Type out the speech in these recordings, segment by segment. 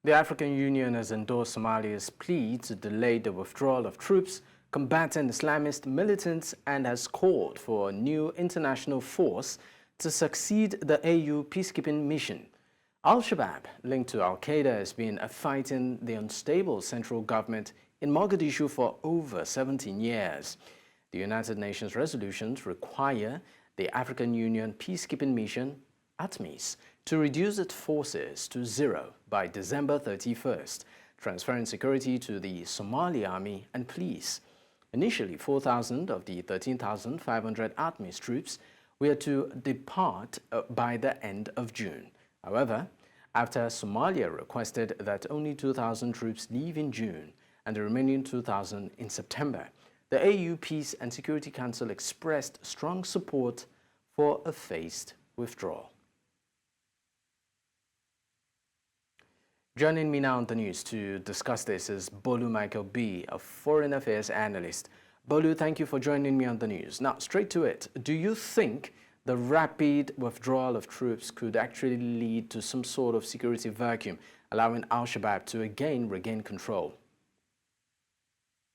The African Union has endorsed Somalia's plea to delay the withdrawal of troops combating Islamist militants and has called for a new international force to succeed the AU peacekeeping mission. Al-Shabaab, linked to Al-Qaeda, has been fighting the unstable central government in Mogadishu for over 17 years. The United Nations resolutions require the African Union peacekeeping mission, ATMIS, to reduce its forces to zero by December 31st, transferring security to the Somali army and police. Initially, 4,000 of the 13,500 ATMIS troops were to depart by the end of June. However, after Somalia requested that only 2,000 troops leave in June and the remaining 2,000 in September, the AU Peace and Security Council expressed strong support for a phased withdrawal. Joining me now on the news to discuss this is Bolu Michael-Biyi, a foreign affairs analyst. Bolu, thank you for joining me on the news. Now, straight to it. Do you think the rapid withdrawal of troops could actually lead to some sort of security vacuum, allowing Al-Shabaab to again regain control?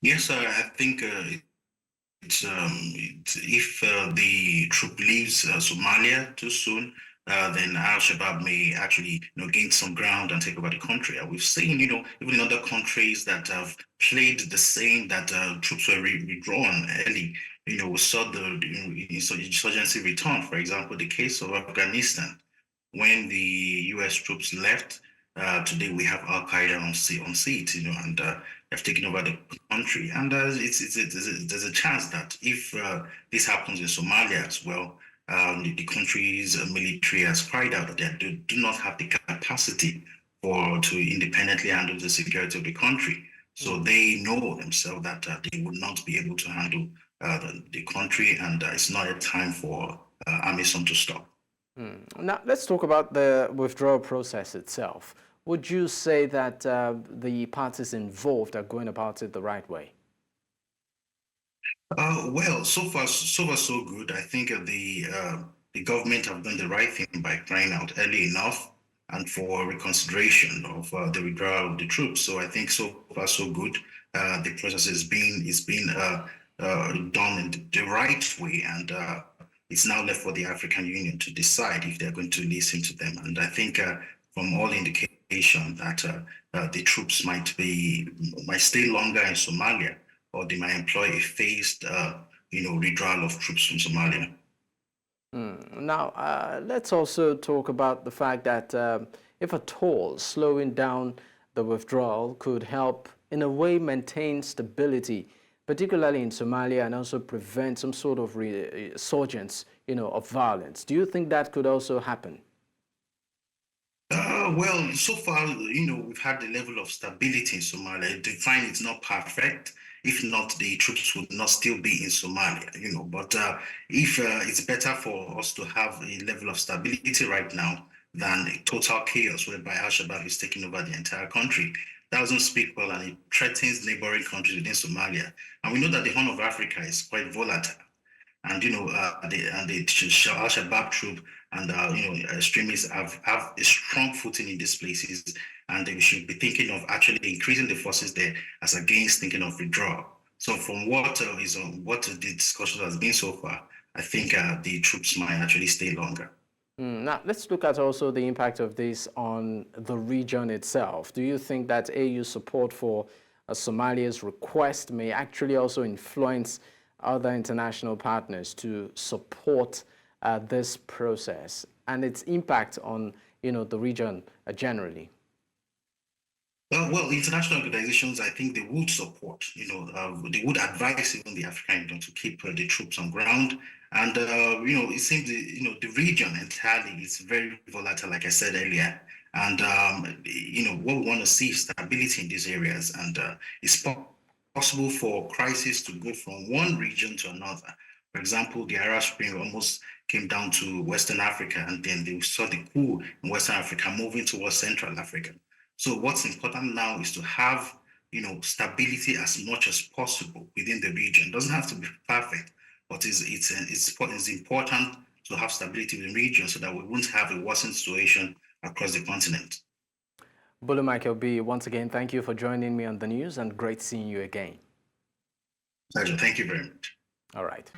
Yes, I think if the troop leaves Somalia too soon, then Al-Shabaab may actually, gain some ground and take over the country. We've seen, even in other countries that have played the same, that troops were withdrawn early. We saw the insurgency return. For example, the case of Afghanistan, when the U.S. troops left. Today we have Al Qaeda on seat, and have taken over the country. And there's a chance that if this happens in Somalia as well, the country's military has cried out that they do not have the capacity to independently handle the security of the country. So they know themselves that they would not be able to handle the country, and it's not a time for AMISOM to stop. Now, let's talk about the withdrawal process itself. Would you say that the parties involved are going about it the right way? Well, so far so good. I think the government have done the right thing by crying out early enough and for reconsideration of the withdrawal of the troops. So I think so far so good. The process is being done in the right way, and it's now left for the African Union to decide if they're going to listen to them. And I think from all indication that the troops might stay longer in Somalia, or they might employ a phased, withdrawal of troops from Somalia. Now, let's also talk about the fact that if at all, slowing down the withdrawal could help, in a way, maintain stability, particularly in Somalia, and also prevent some sort of resurgence, of violence. Do you think that could also happen? Well, so far, we've had the level of stability in Somalia. Define it's not perfect. If not, the troops would not still be in Somalia, But if it's better for us to have a level of stability right now than a total chaos whereby Al-Shabaab is taking over the entire country. That doesn't speak well, and it threatens neighboring countries within Somalia. And we know that the Horn of Africa is quite volatile. And the Al-Shabaab troop and extremists have a strong footing in these places, and we should be thinking of actually increasing the forces there as against thinking of withdrawal. So from what the discussion has been so far, I think the troops might actually stay longer. Now, let's look at also the impact of this on the region itself. Do you think that AU support for Somalia's request may actually also influence other international partners to support this process and its impact on, the region generally? Well, international organizations, I think they would support, they would advise even the African Union to keep the troops on ground. And, it seems, the region entirely is very volatile, like I said earlier. And, what we want to see is stability in these areas. And it's possible for crisis to go from one region to another. For example, the Arab Spring almost came down to Western Africa, and then they saw the coup in Western Africa moving towards Central Africa. So what's important now is to have, stability as much as possible within the region. It doesn't have to be perfect, but it's important to have stability in the region so that we won't have a worsened situation across the continent. Bolu Michael-Biyi, once again, thank you for joining me on the news and great seeing you again. Pleasure. Thank you very much. All right.